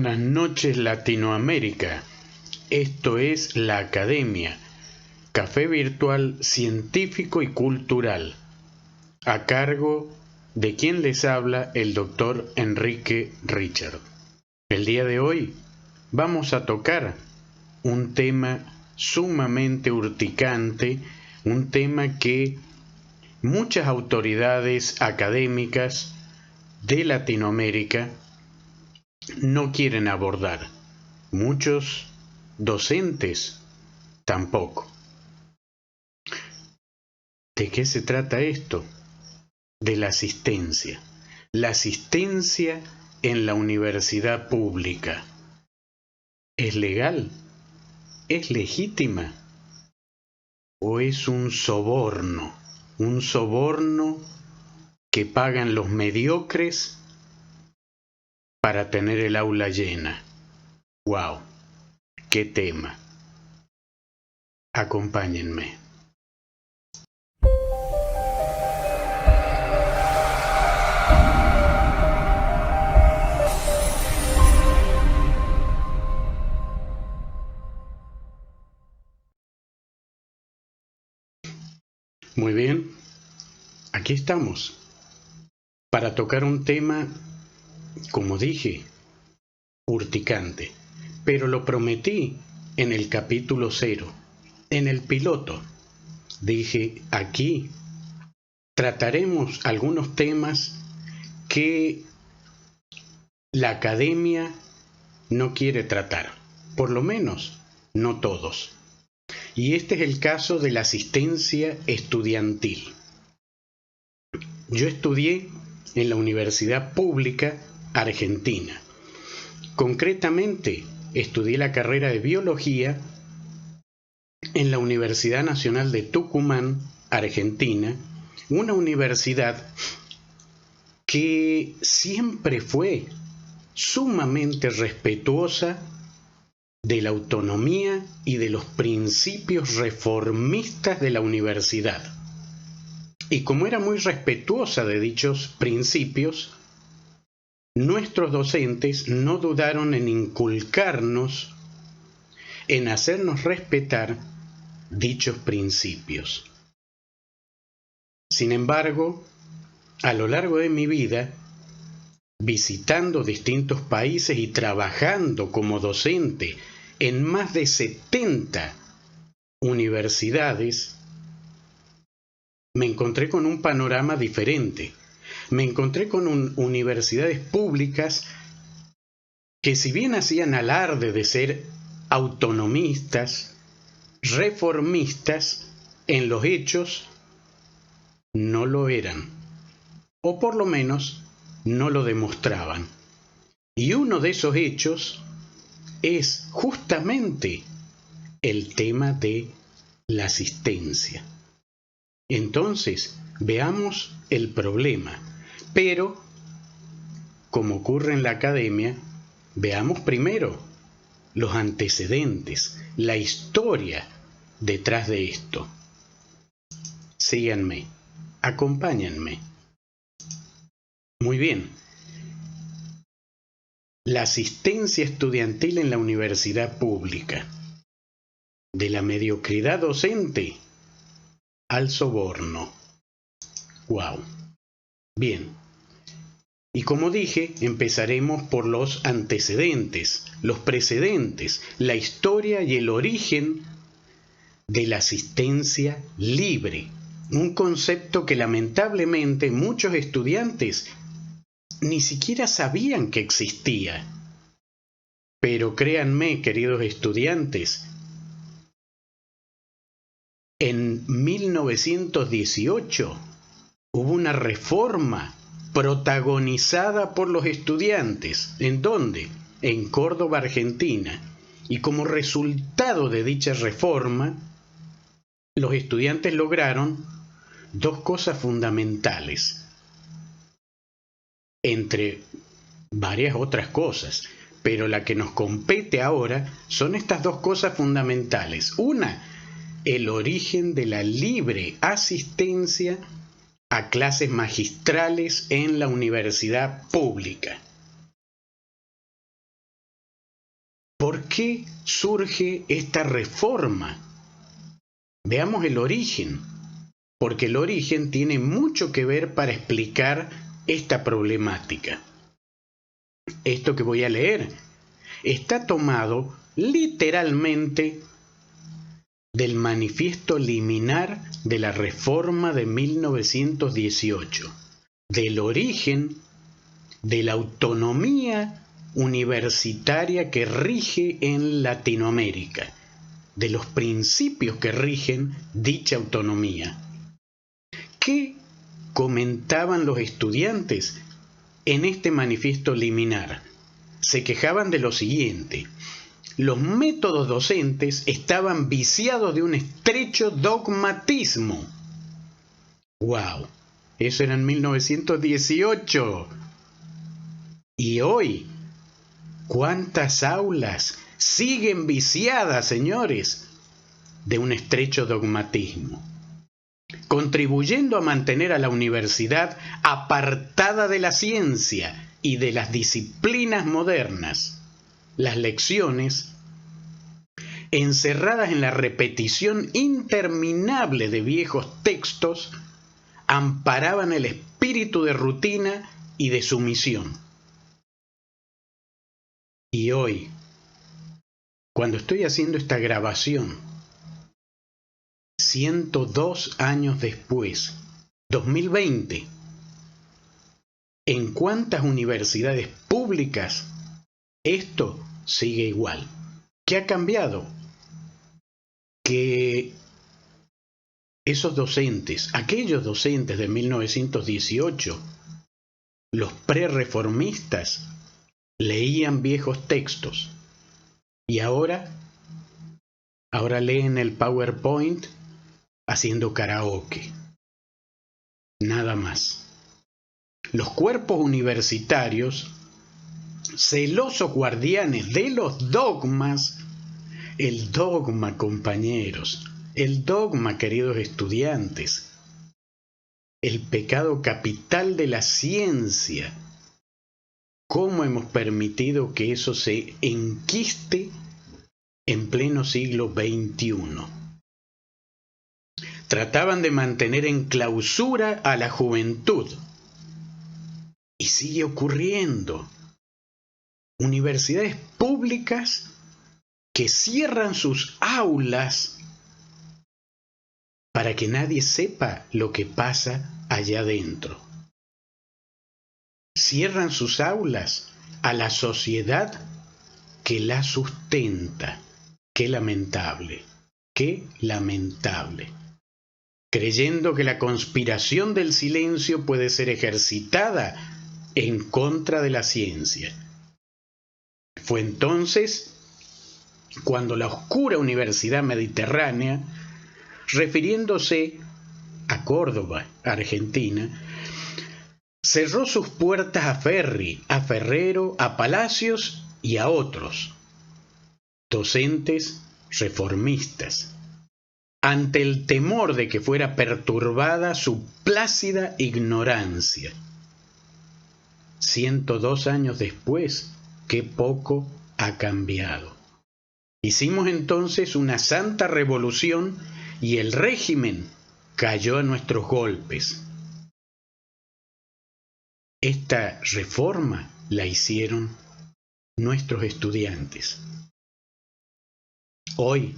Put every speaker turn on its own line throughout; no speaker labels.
Buenas noches Latinoamérica, esto es La Academia, café virtual científico y cultural, a cargo de quien les habla el doctor Enrique Richard. El día de hoy vamos a tocar un tema sumamente urticante, un tema que muchas autoridades académicas de Latinoamérica no quieren abordar. Muchos docentes tampoco. ¿De qué se trata esto? De la asistencia. La asistencia en la universidad pública. ¿Es legal? ¿Es legítima? ¿O es un soborno? Un soborno que pagan los mediocres para tener el aula llena. ¡Wow! ¡Qué tema! Acompáñenme. Muy bien, aquí estamos para tocar un tema, como dije, urticante, pero lo prometí en el capítulo 0, en el piloto. Dije, aquí trataremos algunos temas que la academia no quiere tratar, por lo menos no todos. Y este es el caso de la asistencia estudiantil. Yo estudié en la Universidad Pública Argentina. Concretamente, estudié la carrera de Biología en la Universidad Nacional de Tucumán, Argentina, una universidad que siempre fue sumamente respetuosa de la autonomía y de los principios reformistas de la universidad. Y como era muy respetuosa de dichos principios, nuestros docentes no dudaron en inculcarnos, en hacernos respetar dichos principios. Sin embargo, a lo largo de mi vida, visitando distintos países y trabajando como docente en más de 70 universidades, me encontré con un panorama diferente. Me encontré con universidades públicas que, si bien hacían alarde de ser autonomistas, reformistas, en los hechos no lo eran, o por lo menos no lo demostraban. Y uno de esos hechos es justamente el tema de la asistencia. Entonces, veamos el problema, pero, como ocurre en la academia, veamos primero los antecedentes, la historia detrás de esto. Síganme, acompáñenme. Muy bien. La asistencia estudiantil en la universidad pública. De la mediocridad docente al soborno. ¡Wow! Bien. Y como dije, empezaremos por los antecedentes, los precedentes, la historia y el origen de la asistencia libre. Un concepto que lamentablemente muchos estudiantes ni siquiera sabían que existía. Pero créanme, queridos estudiantes, en 1918 hubo una reforma protagonizada por los estudiantes. ¿En dónde? En Córdoba, Argentina. Y como resultado de dicha reforma, los estudiantes lograron dos cosas fundamentales, entre varias otras cosas, pero la que nos compete ahora son estas dos cosas fundamentales. Una, el origen de la libre asistencia a clases magistrales en la universidad pública. ¿por qué surge esta reforma? Veamos el origen, porque el origen tiene mucho que ver para explicar esta problemática. Esto que voy a leer está tomado literalmente del Manifiesto Liminar de la Reforma de 1918, del origen de la autonomía universitaria que rige en Latinoamérica, de los principios que rigen dicha autonomía. ¿Qué comentaban los estudiantes en este manifiesto liminar? Se quejaban de lo siguiente: los métodos docentes estaban viciados de un estrecho dogmatismo. ¡Wow! Eso era en 1918. Y hoy, ¿cuántas aulas siguen viciadas, señores, de un estrecho dogmatismo? Contribuyendo a mantener a la universidad apartada de la ciencia y de las disciplinas modernas. Las lecciones, encerradas en la repetición interminable de viejos textos, amparaban el espíritu de rutina y de sumisión. Y hoy, cuando estoy haciendo esta grabación, 102 años después, 2020, ¿en cuántas universidades públicas esto sigue igual? ¿Qué ha cambiado? Que esos docentes, aquellos docentes de 1918, los prerreformistas, leían viejos textos y ahora leen el PowerPoint haciendo karaoke. Nada más. Los cuerpos universitarios, celosos guardianes de los dogmas, el dogma, compañeros, el dogma, queridos estudiantes, el pecado capital de la ciencia. ¿Cómo hemos permitido que eso se enquiste en pleno siglo XXI? Trataban de mantener en clausura a la juventud. Y sigue ocurriendo. Universidades públicas que cierran sus aulas para que nadie sepa lo que pasa allá adentro. Cierran sus aulas a la sociedad que la sustenta. Qué lamentable, qué lamentable. Creyendo que la conspiración del silencio puede ser ejercitada en contra de la ciencia. Fue entonces cuando la oscura Universidad Mediterránea, refiriéndose a Córdoba, Argentina, cerró sus puertas a Ferri, a Ferrero, a Palacios y a otros docentes reformistas, ante el temor de que fuera perturbada su plácida ignorancia. 102 años después, qué poco ha cambiado. Hicimos entonces una santa revolución y el régimen cayó a nuestros golpes. Esta reforma la hicieron nuestros estudiantes. Hoy,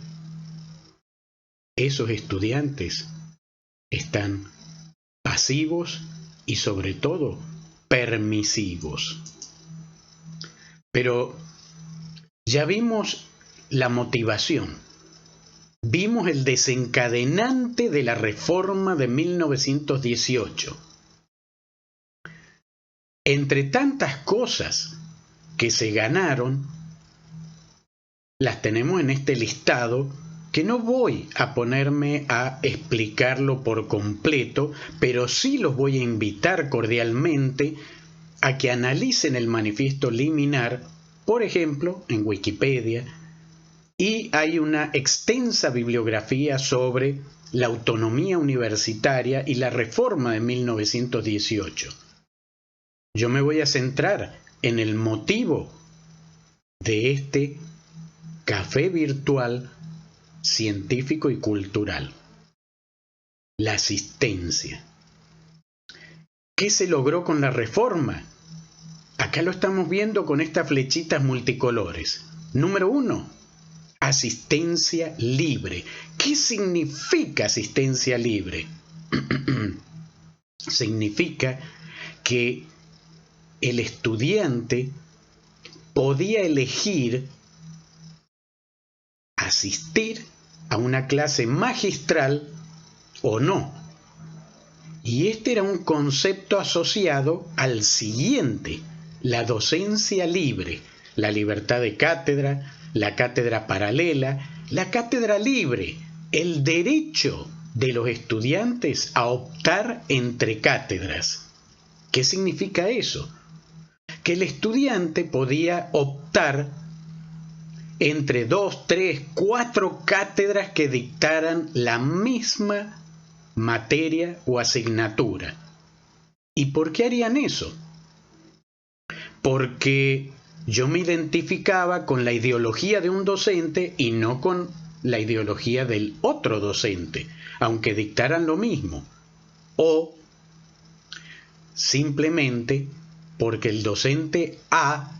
esos estudiantes están pasivos y sobre todo permisivos. Pero ya vimos la motivación, vimos el desencadenante de la reforma de 1918. Entre tantas cosas que se ganaron, las tenemos en este listado que no voy a ponerme a explicarlo por completo, pero sí los voy a invitar cordialmente a que analicen el manifiesto liminar, por ejemplo, en Wikipedia, y hay una extensa bibliografía sobre la autonomía universitaria y la reforma de 1918. Yo me voy a centrar en el motivo de este café virtual científico y cultural. La asistencia. ¿Qué se logró con la reforma? Acá lo estamos viendo con estas flechitas multicolores. Número 1, asistencia libre. ¿Qué significa asistencia libre? Significa que el estudiante podía elegir asistir a una clase magistral o no. Y este era un concepto asociado al siguiente: la docencia libre, la libertad de cátedra, la cátedra paralela, la cátedra libre, el derecho de los estudiantes a optar entre cátedras. ¿Qué significa eso? Que el estudiante podía optar entre 2, 3, 4 cátedras que dictaran la misma materia o asignatura. ¿Y por qué harían eso? Porque yo me identificaba con la ideología de un docente y no con la ideología del otro docente, aunque dictaran lo mismo. O simplemente porque el docente A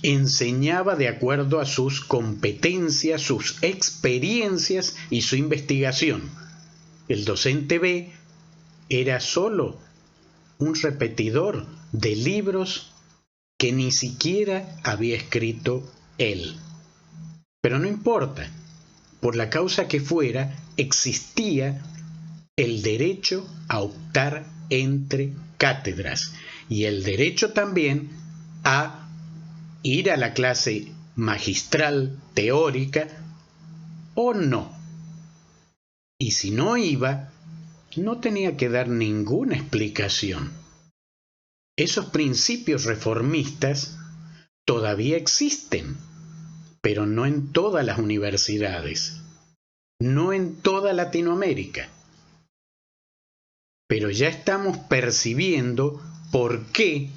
enseñaba de acuerdo a sus competencias, sus experiencias y su investigación. El docente B era solo un repetidor de libros que ni siquiera había escrito él. Pero no importa, por la causa que fuera, existía el derecho a optar entre cátedras y el derecho también a ir a la clase magistral teórica o no. Y si no iba, no tenía que dar ninguna explicación. Esos principios reformistas todavía existen, pero no en todas las universidades, no en toda Latinoamérica. Pero ya estamos percibiendo por qué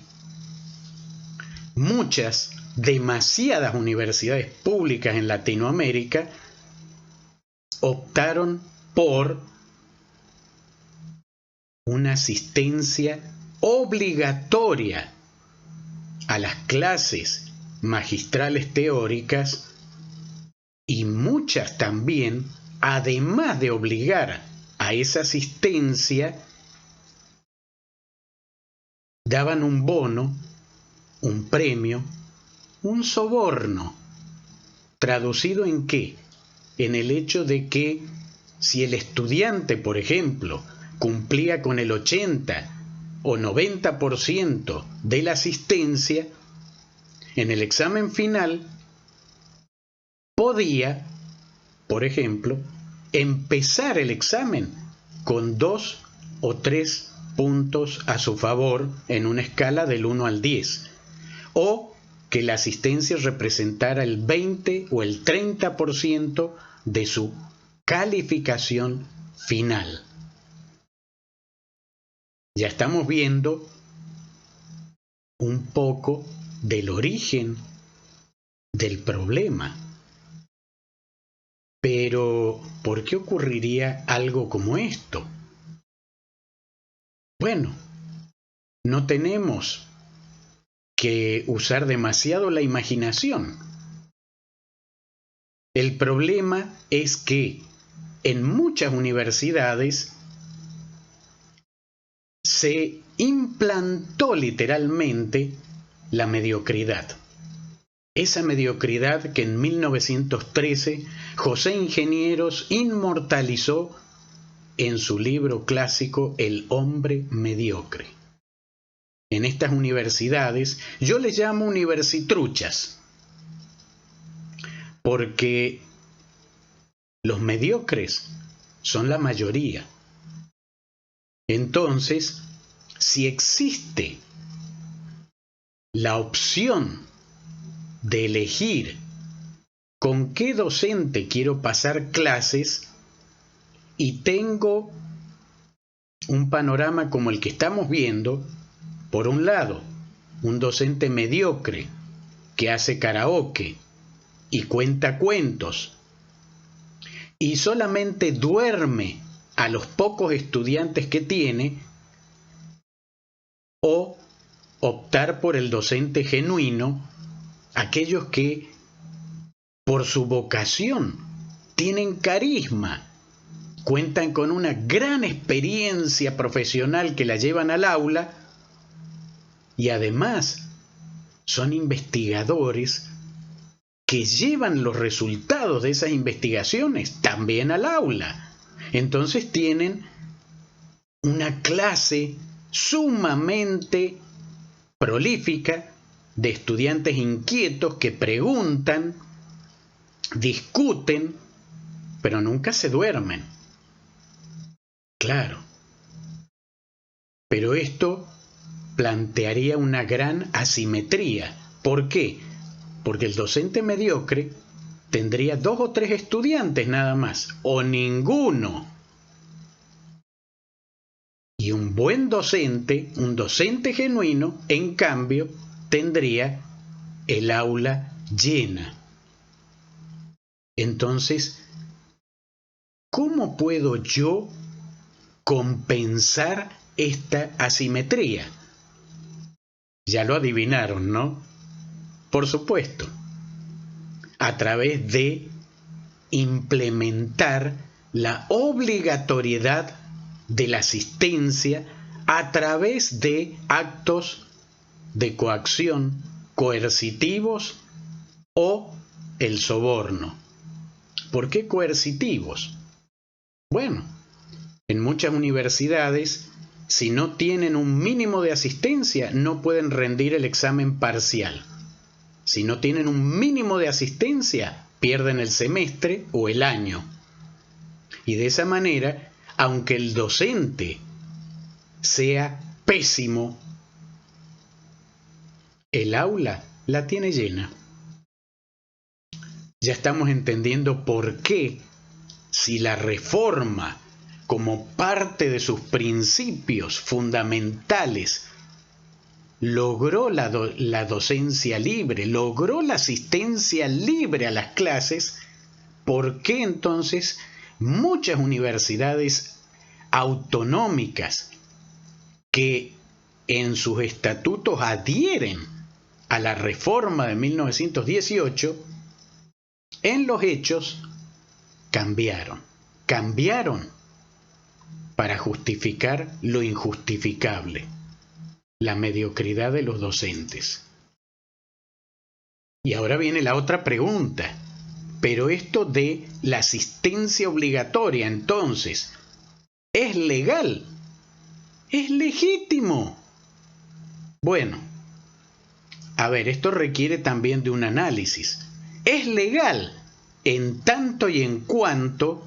demasiadas universidades públicas en Latinoamérica optaron por una asistencia obligatoria a las clases magistrales teóricas, y muchas también, además de obligar a esa asistencia, daban un bono, un premio, un soborno. ¿Traducido en qué? En el hecho de que si el estudiante, por ejemplo, cumplía con el 80 o 90% de la asistencia, en el examen final podía, por ejemplo, empezar el examen con 2 o 3 puntos a su favor en una escala del 1 al 10, o que la asistencia representara el 20 o el 30% de su calificación final. Ya estamos viendo un poco del origen del problema. Pero, ¿por qué ocurriría algo como esto? Bueno, no tenemos que usar demasiado la imaginación. El problema es que en muchas universidades se implantó literalmente la mediocridad. Esa mediocridad que en 1913 José Ingenieros inmortalizó en su libro clásico El hombre mediocre. En estas universidades, yo les llamo universitruchas, porque los mediocres son la mayoría. Entonces, si existe la opción de elegir con qué docente quiero pasar clases y tengo un panorama como el que estamos viendo, por un lado, un docente mediocre que hace karaoke y cuenta cuentos y solamente duerme a los pocos estudiantes que tiene, o optar por el docente genuino, aquellos que por su vocación tienen carisma, cuentan con una gran experiencia profesional que la llevan al aula y además son investigadores que llevan los resultados de esas investigaciones también al aula. Entonces tienen una clase sumamente prolífica de estudiantes inquietos que preguntan, discuten, pero nunca se duermen. Claro. Pero esto plantearía una gran asimetría. ¿Por qué? Porque el docente mediocre tendría 2 o 3 estudiantes nada más, o ninguno. Y un buen docente, un docente genuino, en cambio, tendría el aula llena. Entonces, ¿cómo puedo yo compensar esta asimetría? Ya lo adivinaron, ¿no? Por supuesto, a través de implementar la obligatoriedad de la asistencia a través de actos de coacción coercitivos o el soborno. ¿Por qué coercitivos? Bueno, en muchas universidades, si no tienen un mínimo de asistencia, no pueden rendir el examen parcial. Si no tienen un mínimo de asistencia, pierden el semestre o el año. Y de esa manera, aunque el docente sea pésimo, el aula la tiene llena. Ya estamos entendiendo por qué, si la reforma, como parte de sus principios fundamentales, logró la docencia libre, logró la asistencia libre a las clases, ¿por qué entonces muchas universidades autonómicas que en sus estatutos adhieren a la reforma de 1918, en los hechos cambiaron para justificar lo injustificable, la mediocridad de los docentes? Y ahora viene la otra pregunta. Pero esto de la asistencia obligatoria, entonces, ¿es legal? ¿Es legítimo? Bueno, a ver, esto requiere también de un análisis. Es legal en tanto y en cuanto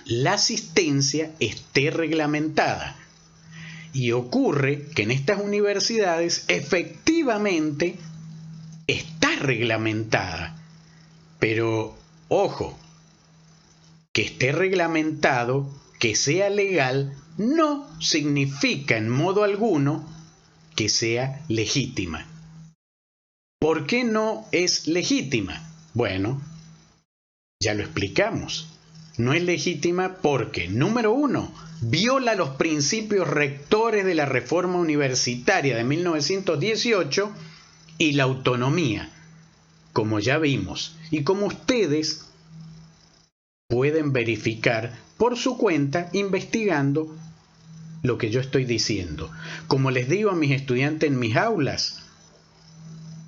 la asistencia esté reglamentada. Y ocurre que en estas universidades efectivamente está reglamentada. Pero, ojo, que esté reglamentado, que sea legal, no significa en modo alguno que sea legítima. ¿Por qué no es legítima? Bueno, ya lo explicamos. No es legítima porque, número 1, viola los principios rectores de la reforma universitaria de 1918 y la autonomía, como ya vimos, y como ustedes pueden verificar por su cuenta investigando lo que yo estoy diciendo. Como les digo a mis estudiantes en mis aulas,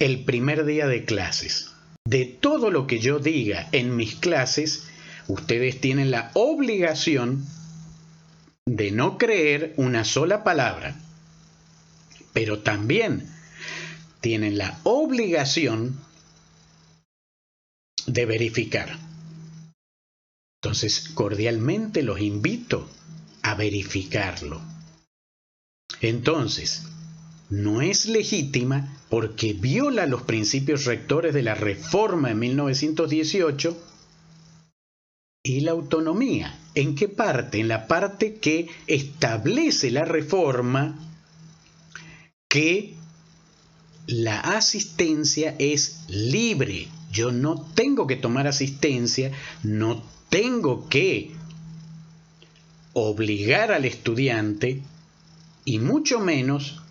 el primer día de clases, de todo lo que yo diga en mis clases, ustedes tienen la obligación de no creer una sola palabra, pero también tienen la obligación de verificar. Entonces, cordialmente los invito a verificarlo. Entonces, no es legítima porque viola los principios rectores de la reforma de 1918 y la autonomía. ¿En qué parte? En la parte que establece la reforma que la asistencia es libre, Yo no tengo que tomar asistencia, no tengo que obligar al estudiante y mucho menos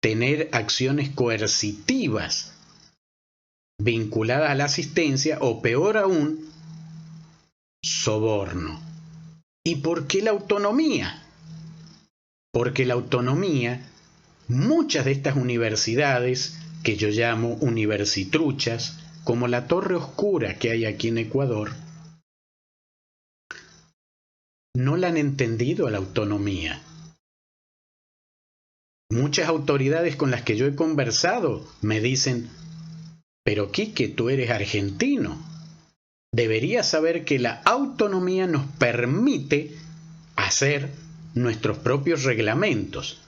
tener acciones coercitivas vinculadas a la asistencia o peor aún, soborno. ¿Y por qué la autonomía? Porque la autonomía, muchas de estas universidades que yo llamo universitruchas, como la Torre Oscura que hay aquí en Ecuador, no la han entendido a la autonomía. Muchas autoridades con las que yo he conversado me dicen, pero Quique, tú eres argentino. Deberías saber que la autonomía nos permite hacer nuestros propios reglamentos.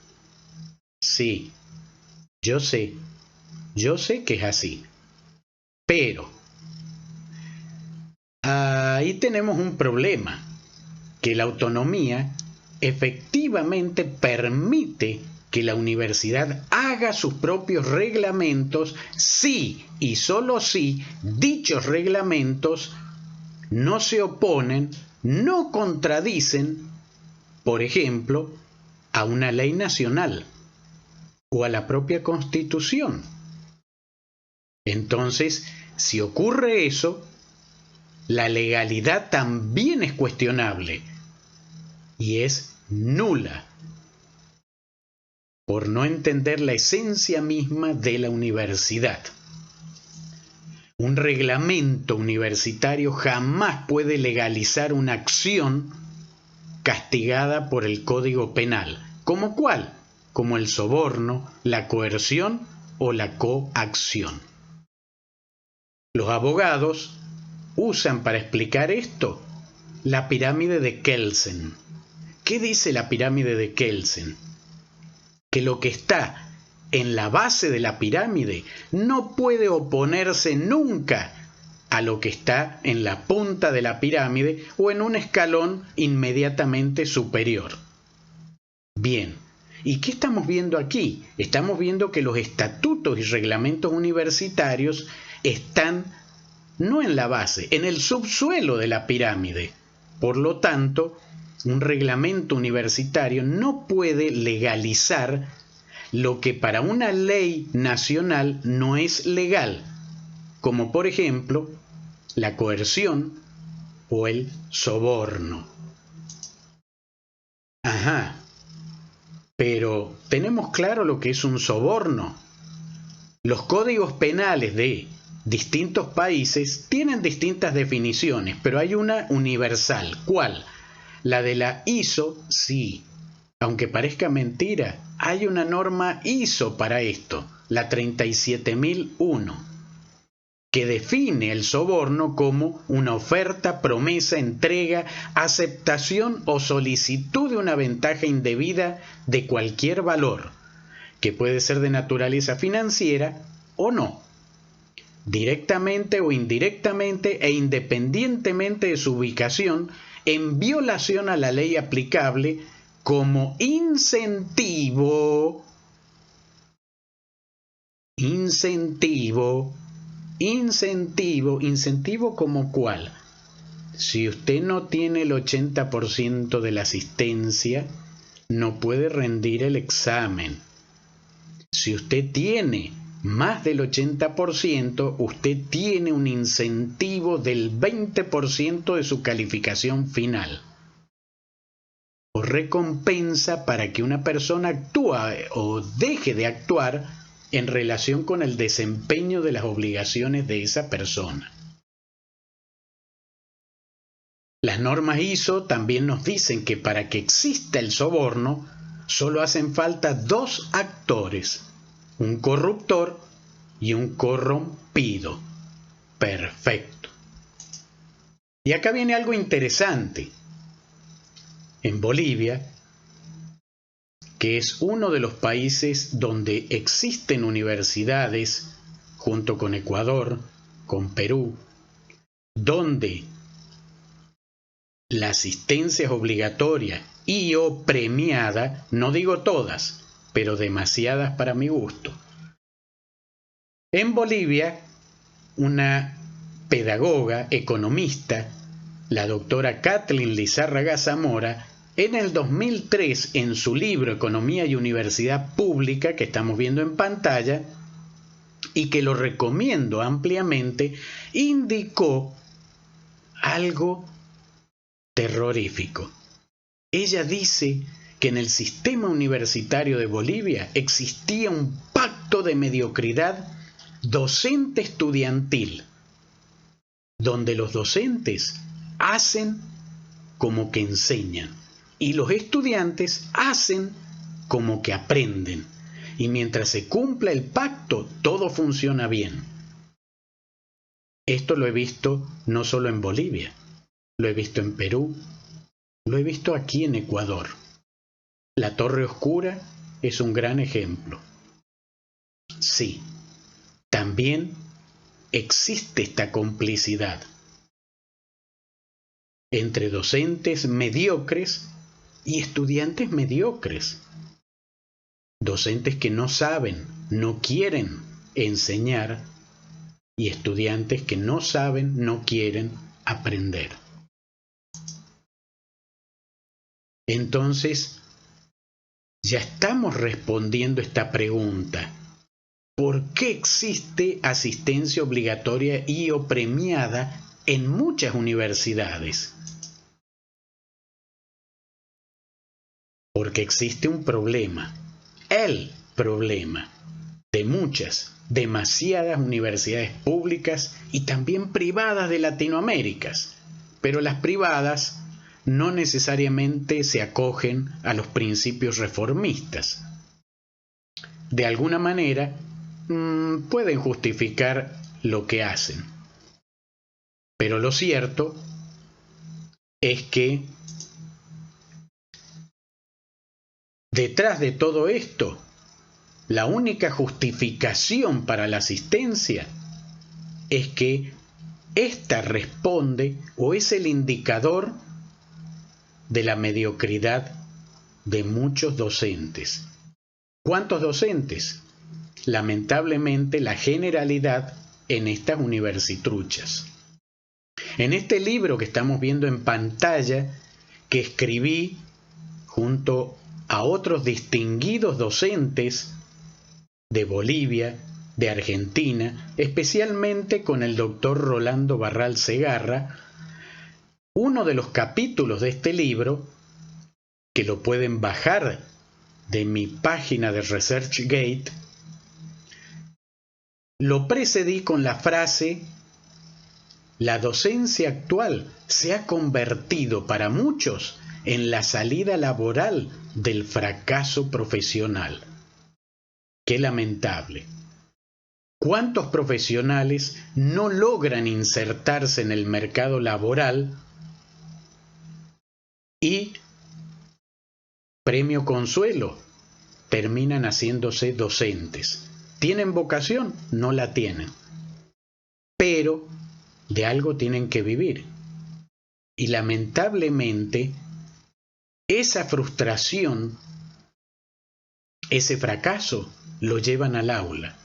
Sí, yo sé que es así. Pero ahí tenemos un problema, que la autonomía efectivamente permite que la universidad haga sus propios reglamentos si y solo si dichos reglamentos no se oponen, no contradicen, por ejemplo, a una ley nacional o a la propia Constitución. Entonces, si ocurre eso, la legalidad también es cuestionable y es nula, por no entender la esencia misma de la universidad. Un reglamento universitario jamás puede legalizar una acción castigada por el Código Penal. ¿Cómo cuál? Como el soborno, la coerción o la coacción. Los abogados usan para explicar esto la pirámide de Kelsen. ¿Qué dice la pirámide de Kelsen? Que lo que está en la base de la pirámide no puede oponerse nunca a lo que está en la punta de la pirámide o en un escalón inmediatamente superior. Bien, ¿y qué estamos viendo aquí? Estamos viendo que los estatutos y reglamentos universitarios están no en la base, en el subsuelo de la pirámide. Por lo tanto, un reglamento universitario no puede legalizar lo que para una ley nacional no es legal, como por ejemplo la coerción o el soborno. Ajá, pero ¿tenemos claro lo que es un soborno? Los códigos penales de distintos países tienen distintas definiciones, pero hay una universal. ¿Cuál? La de la ISO, sí. Aunque parezca mentira, hay una norma ISO para esto, la 37001, que define el soborno como una oferta, promesa, entrega, aceptación o solicitud de una ventaja indebida de cualquier valor, que puede ser de naturaleza financiera o no, directamente o indirectamente e independientemente de su ubicación, en violación a la ley aplicable como incentivo como cuál. Si usted no tiene el 80% de la asistencia, no puede rendir el examen. Si usted tiene más del 80%, usted tiene un incentivo del 20% de su calificación final. O recompensa para que una persona actúe o deje de actuar en relación con el desempeño de las obligaciones de esa persona. Las normas ISO también nos dicen que para que exista el soborno, solo hacen falta dos actores, un corruptor y un corrompido. Perfecto. Y acá viene algo interesante. En Bolivia, que es uno de los países donde existen universidades, junto con Ecuador, con Perú, donde la asistencia es obligatoria y o premiada, no digo todas, pero demasiadas para mi gusto. En Bolivia una pedagoga, economista, la doctora Kathleen Lizárraga Zamora, en el 2003, en su libro Economía y Universidad Pública, que estamos viendo en pantalla, y que lo recomiendo ampliamente, indicó algo terrorífico. Ella dice que en el sistema universitario de Bolivia existía un pacto de mediocridad docente-estudiantil, donde los docentes hacen como que enseñan y los estudiantes hacen como que aprenden. Y mientras se cumpla el pacto, todo funciona bien. Esto lo he visto no solo en Bolivia, lo he visto en Perú, lo he visto aquí en Ecuador. La Torre Oscura es un gran ejemplo. Sí, también existe esta complicidad entre docentes mediocres y estudiantes mediocres. Docentes que no saben, no quieren enseñar, y estudiantes que no saben, no quieren aprender. Entonces, ya estamos respondiendo esta pregunta. ¿Por qué existe asistencia obligatoria y o premiada en muchas universidades? Porque existe un problema, el problema de muchas, demasiadas universidades públicas y también privadas de Latinoamérica, pero las privadas no necesariamente se acogen a los principios reformistas. De alguna manera, pueden justificar lo que hacen. Pero lo cierto es que detrás de todo esto, la única justificación para la asistencia es que ésta responde o es el indicador de la mediocridad de muchos docentes. ¿Cuántos docentes? Lamentablemente, la generalidad en estas universitruchas. En este libro que estamos viendo en pantalla, que escribí junto a otros distinguidos docentes de Bolivia, de Argentina, especialmente con el doctor Rolando Barral Segarra, uno de los capítulos de este libro, que lo pueden bajar de mi página de ResearchGate, lo precedí con la frase: la docencia actual se ha convertido para muchos en la salida laboral del fracaso profesional. Qué lamentable. ¿Cuántos profesionales no logran insertarse en el mercado laboral y, premio consuelo, terminan haciéndose docentes? ¿Tienen vocación? No la tienen. Pero de algo tienen que vivir. Y lamentablemente, esa frustración, ese fracaso, lo llevan al aula.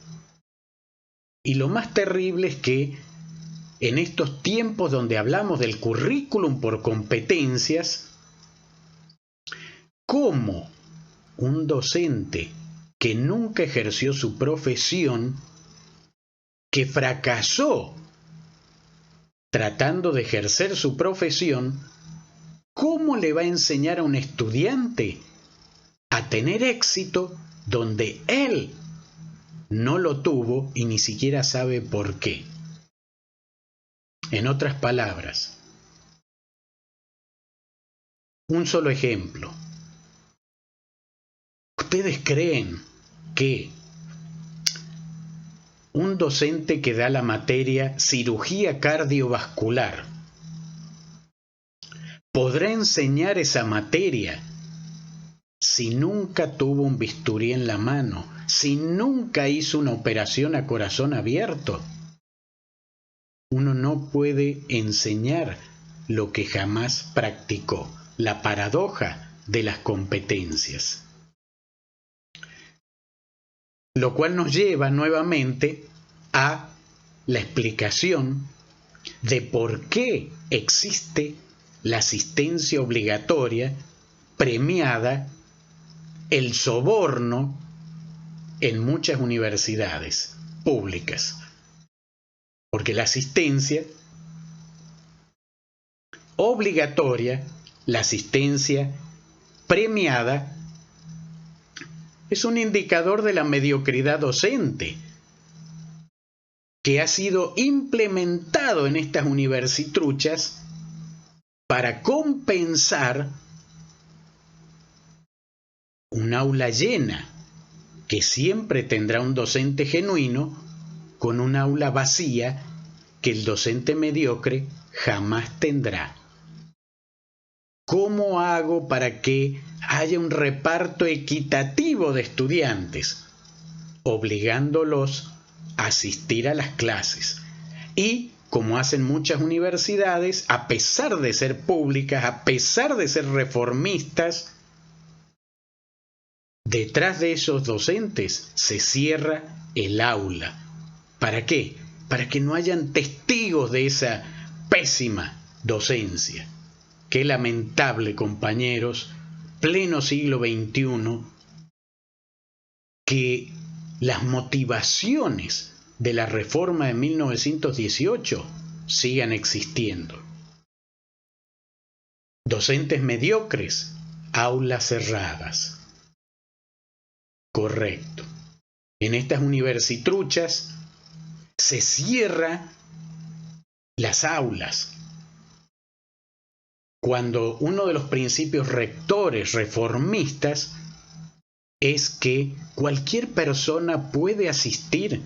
Y lo más terrible es que en estos tiempos donde hablamos del currículum por competencias, ¿cómo un docente que nunca ejerció su profesión, que fracasó tratando de ejercer su profesión, cómo le va a enseñar a un estudiante a tener éxito donde él no lo tuvo y ni siquiera sabe por qué? En otras palabras, un solo ejemplo. ¿Ustedes creen que un docente que da la materia cirugía cardiovascular podrá enseñar esa materia si nunca tuvo un bisturí en la mano, si nunca hizo una operación a corazón abierto? Uno no puede enseñar lo que jamás practicó. La paradoja de las competencias. Lo cual nos lleva nuevamente a la explicación de por qué existe la asistencia obligatoria premiada, el soborno en muchas universidades públicas. Porque la asistencia obligatoria, la asistencia premiada, es un indicador de la mediocridad docente que ha sido implementado en estas universitruchas para compensar un aula llena, que siempre tendrá un docente genuino, con un aula vacía que el docente mediocre jamás tendrá. ¿Cómo hago para que haya un reparto equitativo de estudiantes? Obligándolos a asistir a las clases. Y, como hacen muchas universidades, a pesar de ser públicas, a pesar de ser reformistas, detrás de esos docentes se cierra el aula. ¿Para qué? Para que no hayan testigos de esa pésima docencia. Qué lamentable, compañeros, pleno siglo XXI, que las motivaciones de la reforma de 1918 sigan existiendo. Docentes mediocres, aulas cerradas. Correcto. En estas universitruchas se cierran las aulas, cuando uno de los principios rectores reformistas es que cualquier persona puede asistir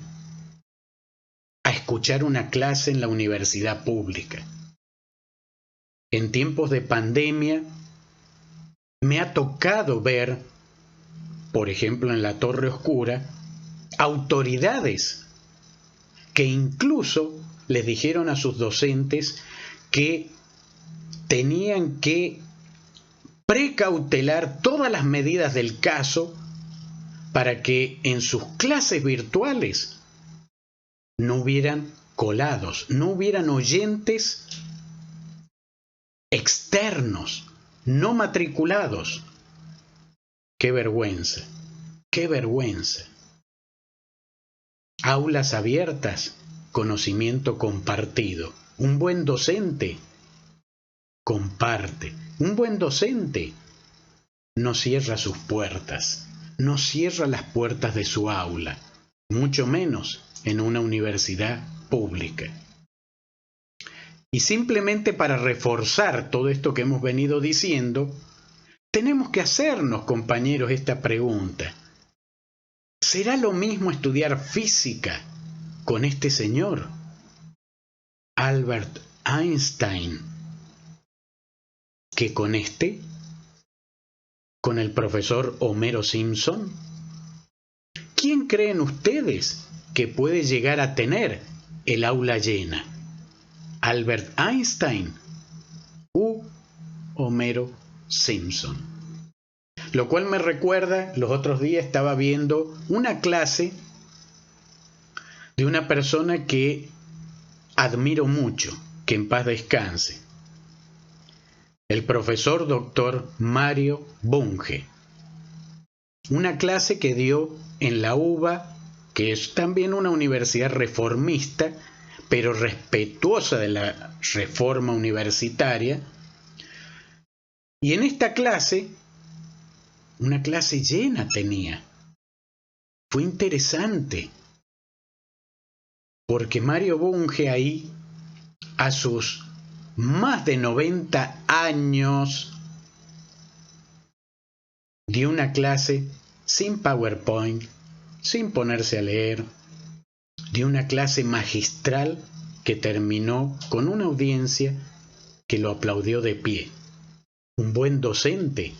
a escuchar una clase en la universidad pública. En tiempos de pandemia me ha tocado ver, por ejemplo en la Torre Oscura, autoridades que incluso les dijeron a sus docentes que tenían que precautelar todas las medidas del caso para que en sus clases virtuales no hubieran colados, no hubieran oyentes externos, no matriculados. ¡Qué vergüenza! ¡Qué vergüenza! Aulas abiertas, conocimiento compartido. Un buen docente comparte. Un buen docente no cierra sus puertas, no cierra las puertas de su aula, mucho menos en una universidad pública. Y simplemente para reforzar todo esto que hemos venido diciendo, tenemos que hacernos, compañeros, esta pregunta. ¿Será lo mismo estudiar física con este señor, Albert Einstein, que con con el profesor Homero Simpson? ¿Quién creen ustedes que puede llegar a tener el aula llena? ¿Albert Einstein u Homero Simpson? Lo cual me recuerda, los otros días estaba viendo una clase de una persona que admiro mucho, que en paz descanse, el profesor doctor Mario Bunge. Una clase que dio en la UBA, que es también una universidad reformista, pero respetuosa de la reforma universitaria. Y en esta clase, una clase llena tenía. Fue interesante, porque Mario Bunge ahí, a sus más de 90 años, dio una clase sin PowerPoint, sin ponerse a leer, dio una clase magistral que terminó con una audiencia que lo aplaudió de pie. Un buen docente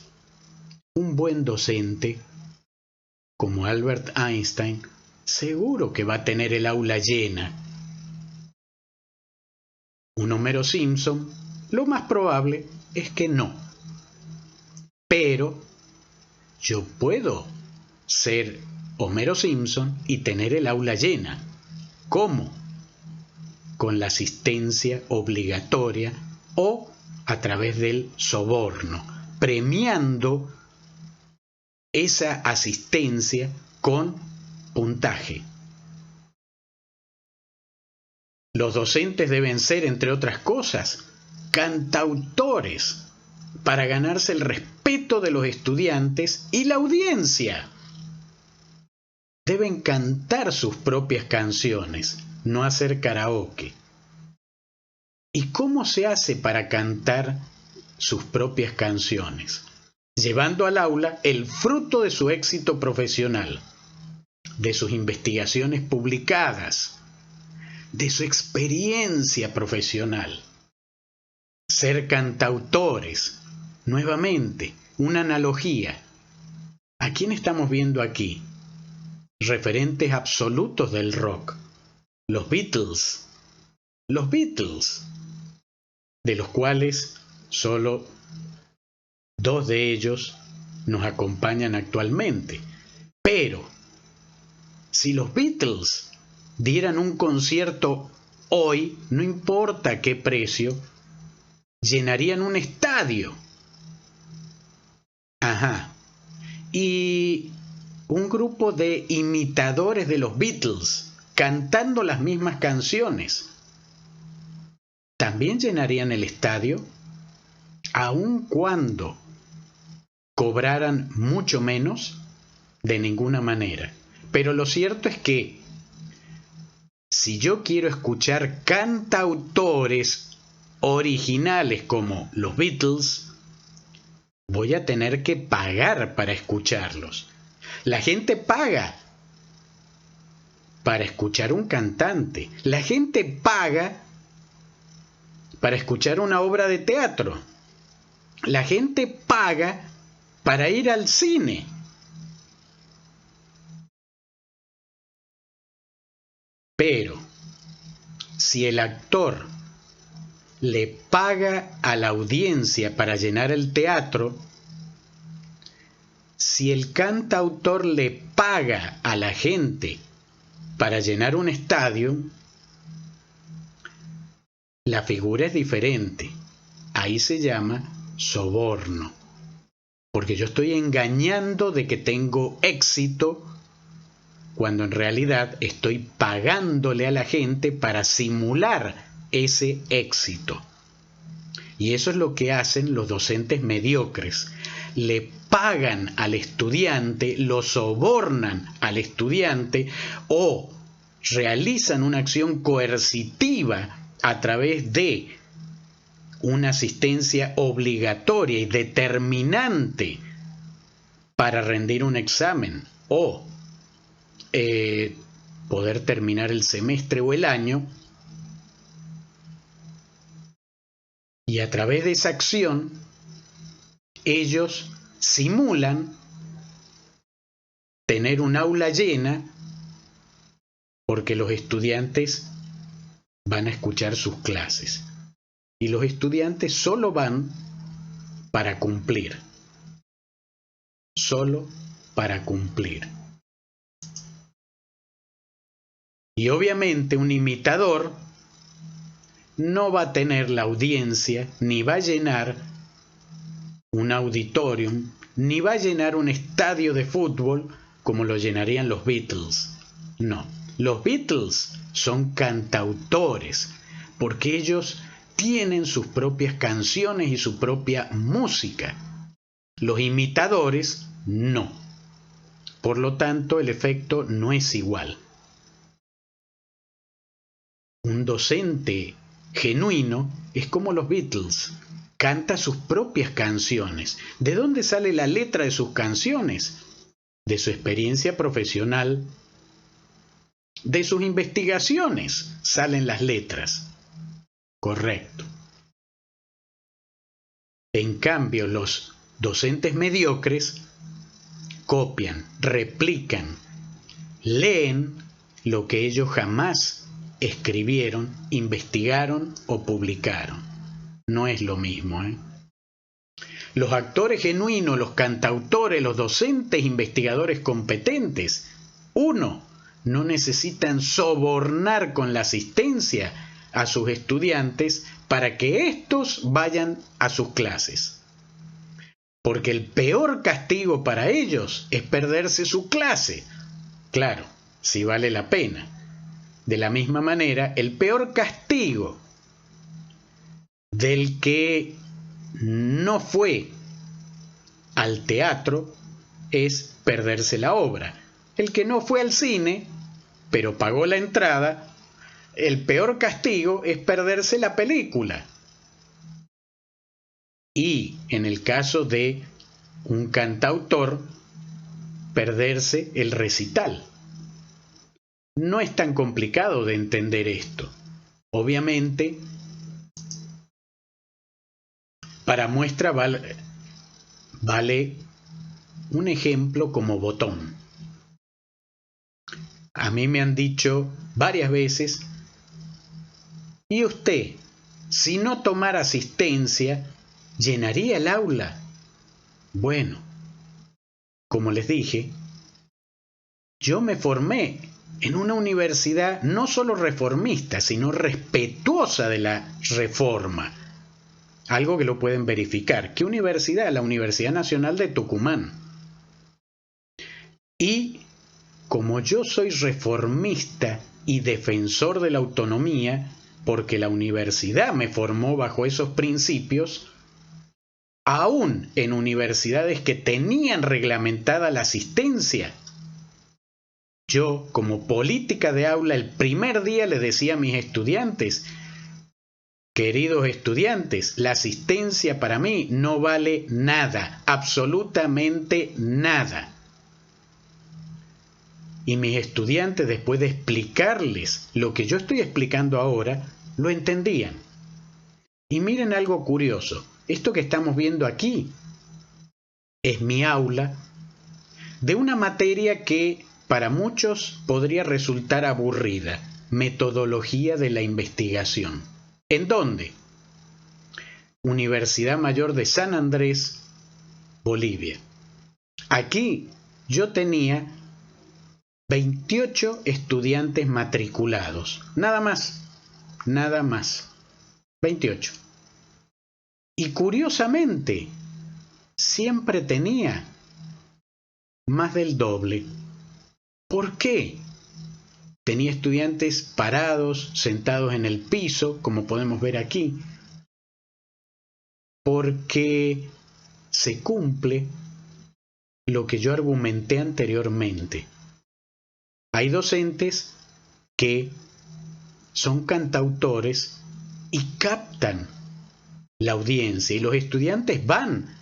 como Albert Einstein, seguro que va a tener el aula llena. Un Homero Simpson, lo más probable es que no. Pero yo puedo ser Homero Simpson y tener el aula llena. ¿Cómo? con la asistencia obligatoria o a través del soborno, premiando esa asistencia con puntaje. Los docentes deben ser, entre otras cosas, cantautores para ganarse el respeto de los estudiantes y la audiencia. Deben cantar sus propias canciones, no hacer karaoke. ¿Y cómo se hace para cantar sus propias canciones? Llevando al aula el fruto de su éxito profesional, de sus investigaciones publicadas, de su experiencia profesional. Ser cantautores. Nuevamente, una analogía. ¿A quién estamos viendo aquí? Referentes absolutos del rock. Los Beatles. Los Beatles, de los cuales solo 2 de ellos nos acompañan actualmente. Pero, si los Beatles dieran un concierto hoy, no importa a qué precio, llenarían un estadio. Ajá. Y un grupo de imitadores de los Beatles cantando las mismas canciones, ¿también llenarían el estadio? Aun cuando cobraran mucho menos, de ninguna manera. Pero lo cierto es que si yo quiero escuchar cantautores originales como los Beatles, voy a tener que pagar para escucharlos. La gente paga para escuchar un cantante. La gente paga para escuchar una obra de teatro. La gente paga para ir al cine. Pero si el actor le paga a la audiencia para llenar el teatro, si el cantautor le paga a la gente para llenar un estadio, la figura es diferente. Ahí se llama soborno, porque yo estoy engañando de que tengo éxito cuando en realidad estoy pagándole a la gente para simular ese éxito. Y eso es lo que hacen los docentes mediocres. Le pagan al estudiante, lo sobornan al estudiante o realizan una acción coercitiva a través de una asistencia obligatoria y determinante para rendir un examen o poder terminar el semestre o el año. Y a través de esa acción, ellos simulan tener un aula llena porque los estudiantes van a escuchar sus clases. Y los estudiantes solo van para cumplir. Solo para cumplir. Y obviamente un imitador no va a tener la audiencia, ni va a llenar un auditorium, ni va a llenar un estadio de fútbol como lo llenarían los Beatles. No, los Beatles son cantautores, porque ellos tienen sus propias canciones y su propia música. Los imitadores no. Por lo tanto, el efecto no es igual. Un docente genuino es como los Beatles, canta sus propias canciones. ¿De dónde sale la letra de sus canciones? De su experiencia profesional, de sus investigaciones salen las letras. Correcto. En cambio, los docentes mediocres copian, replican, leen lo que ellos jamás escribieron, investigaron o publicaron. No es lo mismo, ¿eh? Los actores genuinos, los cantautores, los docentes, investigadores competentes, uno, no necesitan sobornar con la asistencia a sus estudiantes para que éstos vayan a sus clases. Porque el peor castigo para ellos es perderse su clase. Claro, si vale la pena. De la misma manera, el peor castigo del que no fue al teatro es perderse la obra. El que no fue al cine, pero pagó la entrada, el peor castigo es perderse la película. Y en el caso de un cantautor, perderse el recital. No es tan complicado de entender esto. Obviamente, para muestra vale un ejemplo como botón. A mí me han dicho varias veces, ¿y usted, si no tomara asistencia, llenaría el aula? Bueno, como les dije, yo me formé en una universidad no solo reformista, sino respetuosa de la reforma. Algo que lo pueden verificar. ¿Qué universidad? La Universidad Nacional de Tucumán. Y como yo soy reformista y defensor de la autonomía, porque la universidad me formó bajo esos principios, aún en universidades que tenían reglamentada la asistencia, yo, como política de aula, el primer día les decía a mis estudiantes, queridos estudiantes, la asistencia para mí no vale nada, absolutamente nada. Y mis estudiantes, después de explicarles lo que yo estoy explicando ahora, lo entendían. Y miren algo curioso, esto que estamos viendo aquí es mi aula de una materia que para muchos podría resultar aburrida, metodología de la investigación. ¿En dónde? Universidad Mayor de San Andrés, Bolivia. Aquí yo tenía 28 estudiantes matriculados, nada más, 28. Y curiosamente, siempre tenía más del doble. ¿Por qué? Tenía estudiantes parados, sentados en el piso, como podemos ver aquí, porque se cumple lo que yo argumenté anteriormente. Hay docentes que son cantautores y captan la audiencia, y los estudiantes van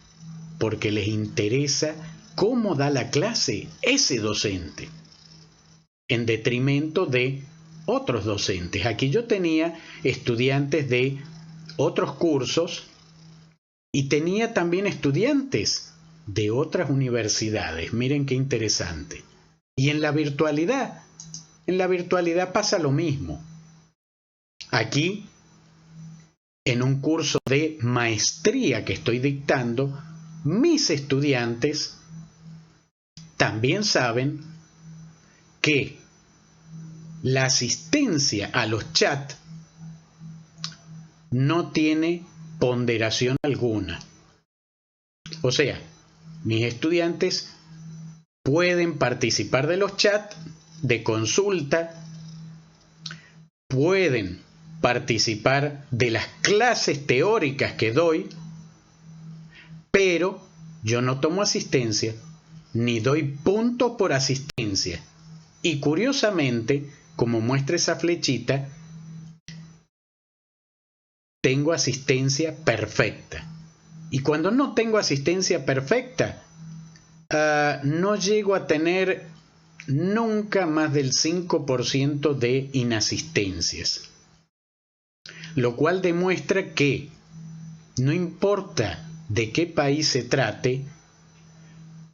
porque les interesa cómo da la clase ese docente, en detrimento de otros docentes. Aquí yo tenía estudiantes de otros cursos y tenía también estudiantes de otras universidades. Miren qué interesante. Y en la virtualidad pasa lo mismo. Aquí, en un curso de maestría que estoy dictando, mis estudiantes también saben que la asistencia a los chats no tiene ponderación alguna. O sea, mis estudiantes pueden participar de los chats de consulta, pueden participar de las clases teóricas que doy, pero yo no tomo asistencia ni doy puntos por asistencia. Y curiosamente, como muestra esa flechita, tengo asistencia perfecta. Y cuando no tengo asistencia perfecta, no llego a tener nunca más del 5% de inasistencias. Lo cual demuestra que no importa de qué país se trate,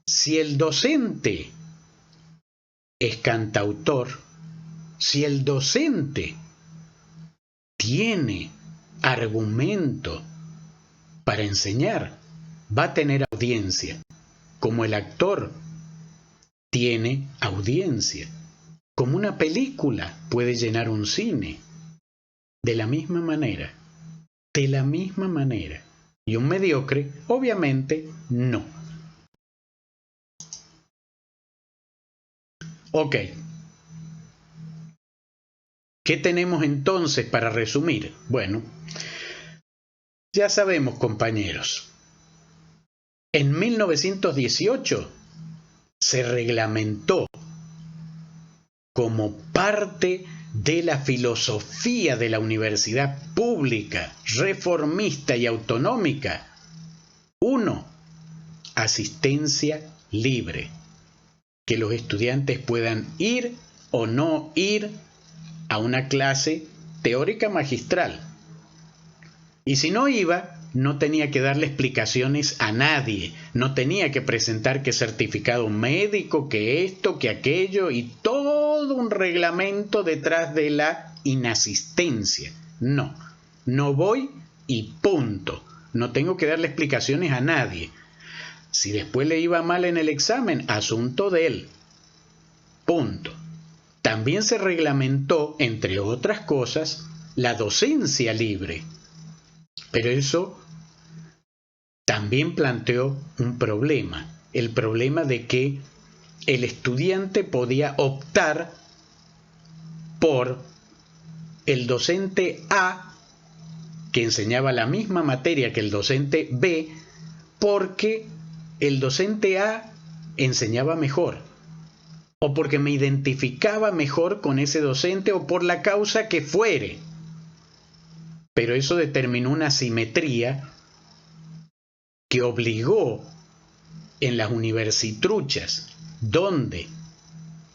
si el docente es cantautor, si el docente tiene argumento para enseñar, va a tener audiencia, como el actor tiene audiencia, como una película puede llenar un cine. De la misma manera. De la misma manera. Y un mediocre, obviamente, no. Ok. ¿Qué tenemos entonces para resumir? Bueno, ya sabemos, compañeros. En 1918 se reglamentó como parte de la filosofía de la universidad pública, reformista y autonómica. 1. Asistencia libre. Que los estudiantes puedan ir o no ir a una clase teórica magistral. Y si no iba, no tenía que darle explicaciones a nadie, no tenía que presentar que certificado médico, que esto, que aquello, y todo un reglamento detrás de la inasistencia. No, no voy y punto. No tengo que darle explicaciones a nadie. Si después le iba mal en el examen, asunto de él. Punto. También se reglamentó, entre otras cosas, la docencia libre. Pero eso también planteó un problema, el problema de que el estudiante podía optar por el docente A, que enseñaba la misma materia que el docente B, porque el docente A enseñaba mejor, o porque me identificaba mejor con ese docente, o por la causa que fuere. Pero eso determinó una asimetría que obligó en las universitruchas, donde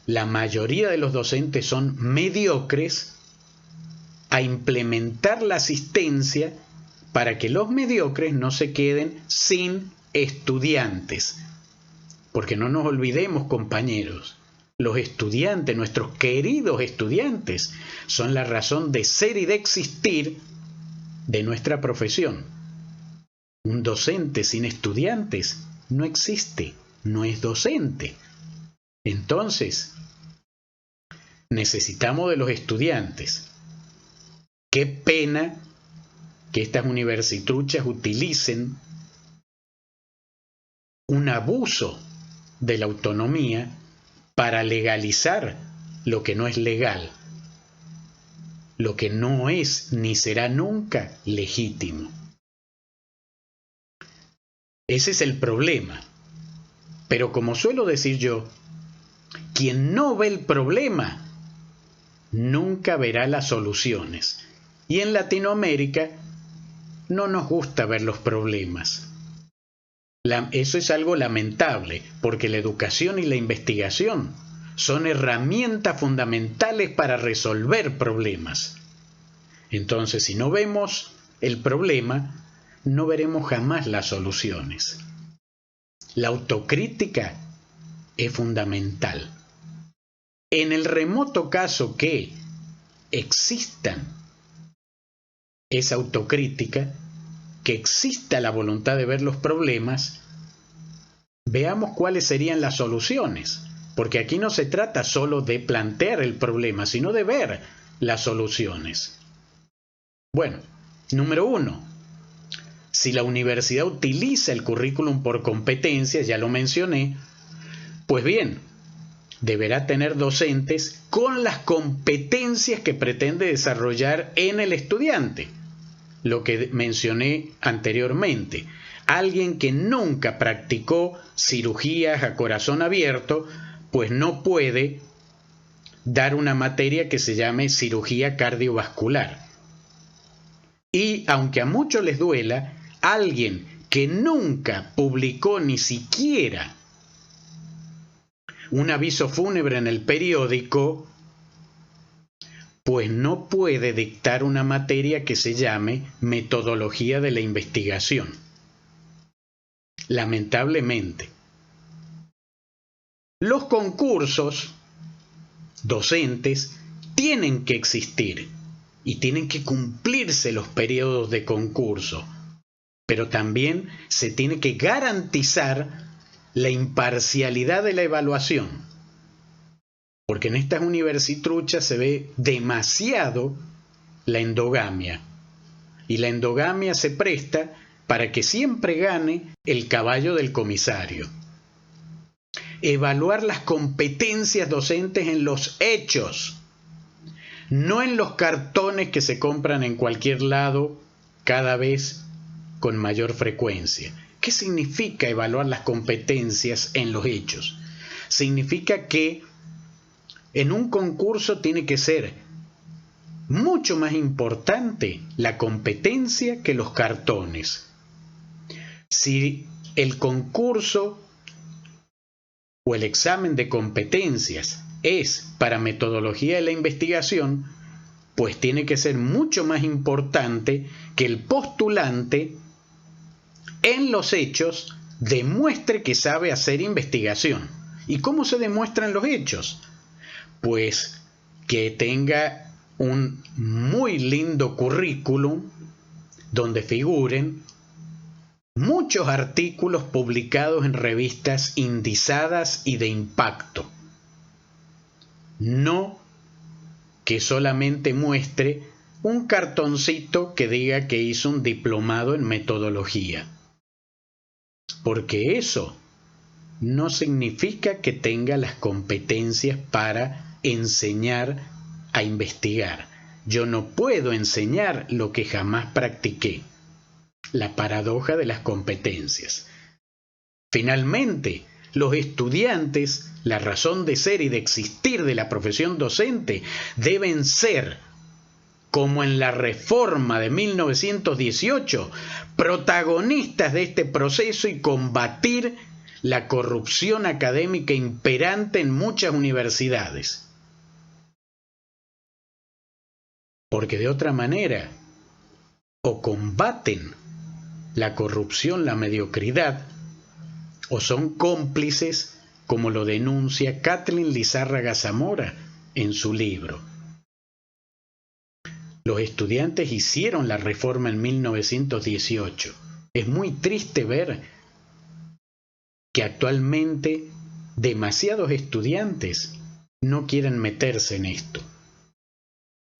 la mayoría de los docentes son mediocres, a implementar la asistencia para que los mediocres no se queden sin estudiantes. Porque no nos olvidemos, compañeros, los estudiantes, nuestros queridos estudiantes, son la razón de ser y de existir de nuestra profesión. Un docente sin estudiantes no existe, no es docente. Entonces, necesitamos de los estudiantes. Qué pena que estas universitruchas utilicen un abuso de la autonomía para legalizar lo que no es legal, lo que no es ni será nunca legítimo. Ese es el problema. Pero como suelo decir yo, quien no ve el problema nunca verá las soluciones. Y en Latinoamérica no nos gusta ver los problemas. Eso es algo lamentable, porque la educación y la investigación son herramientas fundamentales para resolver problemas. Entonces, si no vemos el problema, no veremos jamás las soluciones. La autocrítica es fundamental. En el remoto caso que existan esa autocrítica, que exista la voluntad de ver los problemas, veamos cuáles serían las soluciones. Porque aquí no se trata solo de plantear el problema, sino de ver las soluciones. Bueno, número 1. Si la universidad utiliza el currículum por competencias, ya lo mencioné, pues bien, deberá tener docentes con las competencias que pretende desarrollar en el estudiante. Lo que mencioné anteriormente. Alguien que nunca practicó cirugías a corazón abierto, pues no puede dar una materia que se llame cirugía cardiovascular. Y aunque a muchos les duela, alguien que nunca publicó ni siquiera un aviso fúnebre en el periódico, pues no puede dictar una materia que se llame metodología de la investigación. Lamentablemente. Los concursos docentes tienen que existir y tienen que cumplirse los periodos de concurso, pero también se tiene que garantizar la imparcialidad de la evaluación, porque en estas universitruchas se ve demasiado la endogamia. Y la endogamia se presta para que siempre gane el caballo del comisario. Evaluar las competencias docentes en los hechos, no en los cartones que se compran en cualquier lado cada vez con mayor frecuencia. ¿Qué significa evaluar las competencias en los hechos? Significa que en un concurso tiene que ser mucho más importante la competencia que los cartones. Si el concurso o el examen de competencias es para metodología de la investigación, pues tiene que ser mucho más importante que el postulante en los hechos demuestre que sabe hacer investigación. ¿Y cómo se demuestra en los hechos? Pues que tenga un muy lindo currículum donde figuren muchos artículos publicados en revistas indizadas y de impacto. No que solamente muestre un cartoncito que diga que hizo un diplomado en metodología. Porque eso no significa que tenga las competencias para enseñar a investigar. Yo no puedo enseñar lo que jamás practiqué. La paradoja de las competencias. Finalmente, los estudiantes, la razón de ser y de existir de la profesión docente, deben ser, como en la reforma de 1918, protagonistas de este proceso y combatir la corrupción académica imperante en muchas universidades. Porque de otra manera, o combaten la corrupción, la mediocridad, o son cómplices, como lo denuncia Kathleen Lizárraga Zamora en su libro. Los estudiantes hicieron la reforma en 1918. Es muy triste ver que actualmente demasiados estudiantes no quieren meterse en esto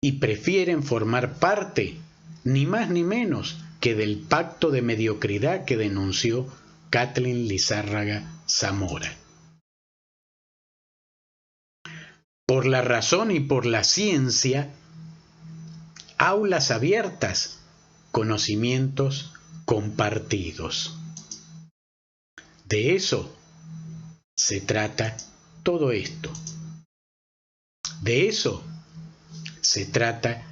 y prefieren formar parte, ni más ni menos, que del pacto de mediocridad que denunció Kathleen Lizárraga Zamora. Por la razón y por la ciencia, aulas abiertas, conocimientos compartidos. De eso se trata todo esto. De eso se trata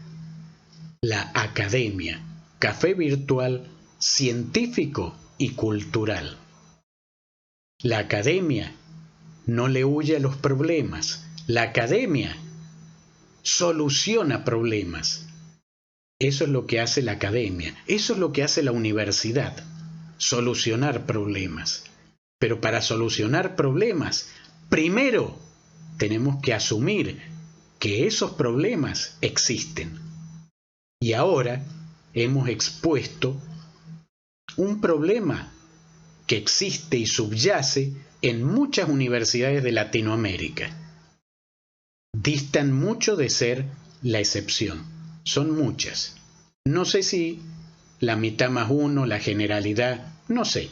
la academia, café virtual científico y cultural. La academia no le huye a los problemas. La academia soluciona problemas. Eso es lo que hace la academia. Eso es lo que hace la universidad. Solucionar problemas. Pero para solucionar problemas, primero tenemos que asumir que esos problemas existen. Y ahora hemos expuesto un problema que existe y subyace en muchas universidades de Latinoamérica. Distan mucho de ser la excepción. Son muchas. No sé si la mitad más uno, la generalidad, no sé.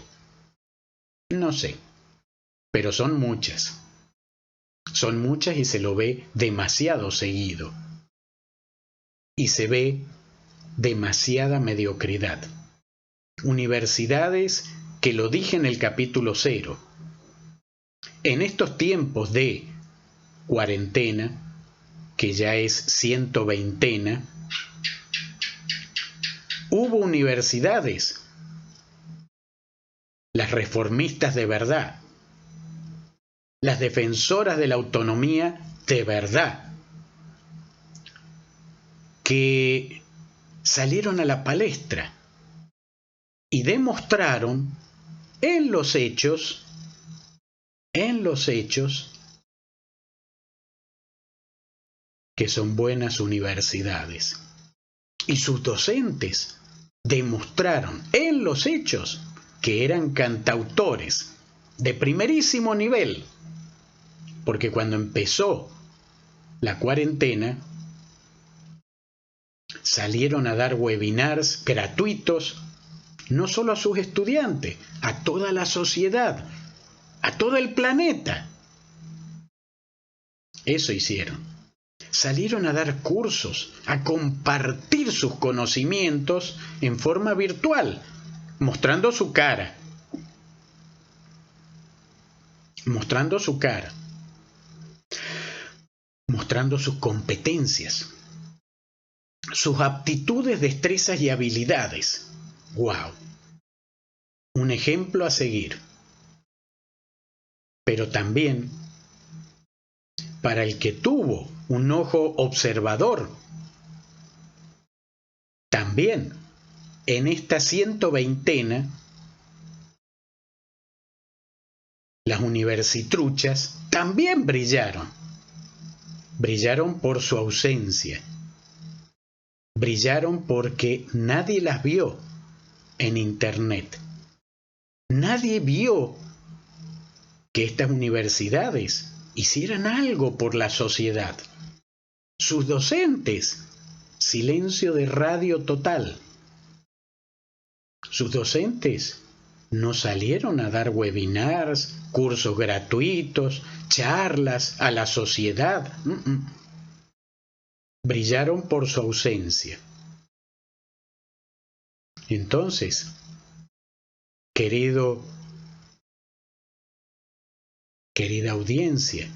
Pero son muchas. Son muchas y se lo ve demasiado seguido. Y se ve demasiada mediocridad. Universidades que lo dije en el capítulo 0. En estos tiempos de cuarentena, que ya es 120ª, hubo universidades, las reformistas de verdad, las defensoras de la autonomía de verdad, que salieron a la palestra y demostraron en los hechos, que son buenas universidades. Y sus docentes demostraron en los hechos que eran cantautores de primerísimo nivel. Porque cuando empezó la cuarentena, salieron a dar webinars gratuitos, no solo a sus estudiantes, a toda la sociedad, a todo el planeta. Eso hicieron. Salieron a dar cursos, a compartir sus conocimientos en forma virtual, mostrando su cara. Mostrando su cara. Mostrando sus competencias, sus aptitudes, destrezas y habilidades. ¡Wow! Un ejemplo a seguir. Pero también para el que tuvo un ojo observador. También en esta 120ª, las universitruchas también brillaron. Brillaron por su ausencia. Brillaron porque nadie las vio en Internet. Nadie vio que estas universidades hicieran algo por la sociedad. Sus docentes, silencio de radio total. Sus docentes no salieron a dar webinars, cursos gratuitos, charlas a la sociedad. Brillaron por su ausencia. Entonces, querida audiencia,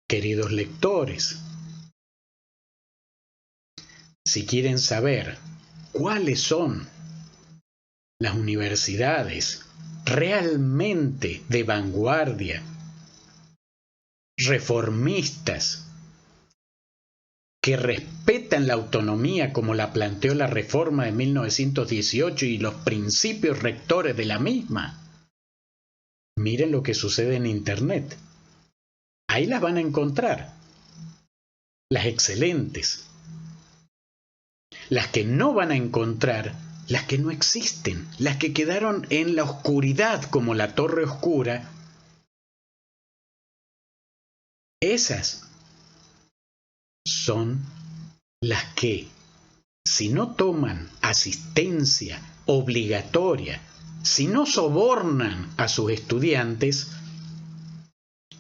queridos lectores, si quieren saber cuáles son las universidades realmente de vanguardia, reformistas, que respetan la autonomía como la planteó la Reforma de 1918 y los principios rectores de la misma, miren lo que sucede en Internet. Ahí las van a encontrar. Las excelentes. Las que no van a encontrar, las que no existen, las que quedaron en la oscuridad como la torre oscura, esas son las que, si no toman asistencia obligatoria, si no sobornan a sus estudiantes,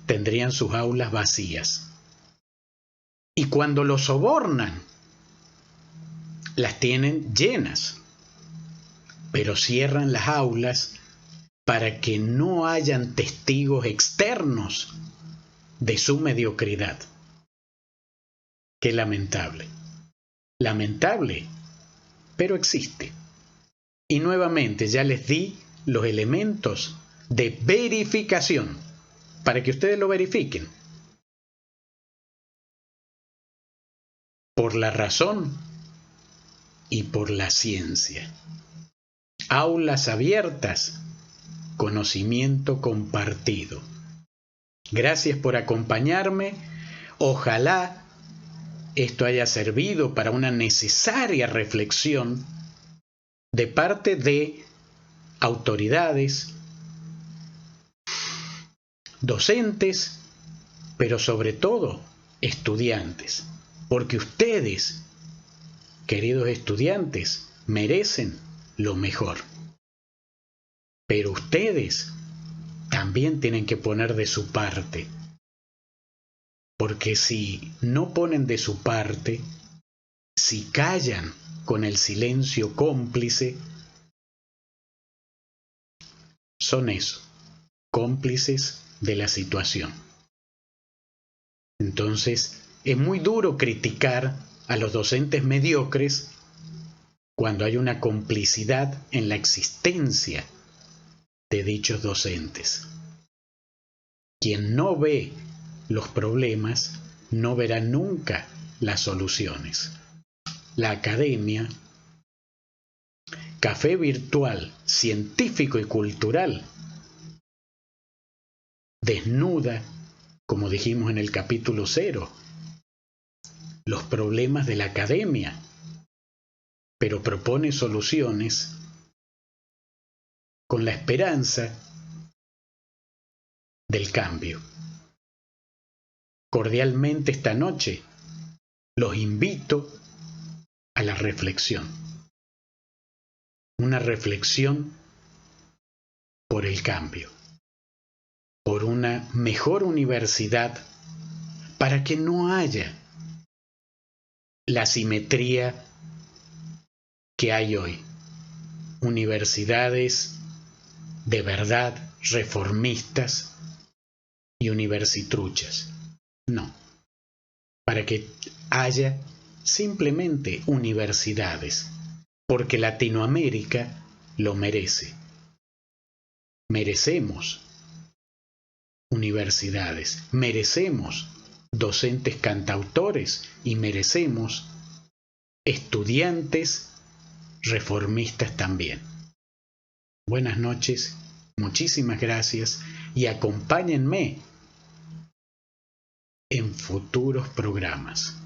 tendrían sus aulas vacías. Y cuando los sobornan, las tienen llenas, pero cierran las aulas para que no hayan testigos externos de su mediocridad. Qué lamentable. Lamentable, pero existe. Y nuevamente ya les di los elementos de verificación para que ustedes lo verifiquen. Por la razón y por la ciencia. Aulas abiertas, conocimiento compartido. Gracias por acompañarme. Ojalá esto haya servido para una necesaria reflexión de parte de autoridades, docentes, pero sobre todo estudiantes, porque ustedes, queridos estudiantes, merecen lo mejor. Pero ustedes también tienen que poner de su parte. Porque si no ponen de su parte, si callan con el silencio cómplice, son eso, cómplices de la situación. Entonces, es muy duro criticar a los docentes mediocres cuando hay una complicidad en la existencia de dichos docentes. Quien no ve los problemas no verá nunca las soluciones. La academia, café virtual, científico y cultural, desnuda, como dijimos en el capítulo 0, los problemas de la academia, pero propone soluciones con la esperanza del cambio. Cordialmente esta noche los invito a la reflexión. Una reflexión por el cambio, por una mejor universidad, para que no haya la asimetría que hay hoy. Universidades de verdad reformistas y universitruchas. No, para que haya simplemente universidades, porque Latinoamérica lo merece. Merecemos universidades, merecemos docentes cantautores y merecemos estudiantes reformistas también. Buenas noches, muchísimas gracias y acompáñenme en futuros programas.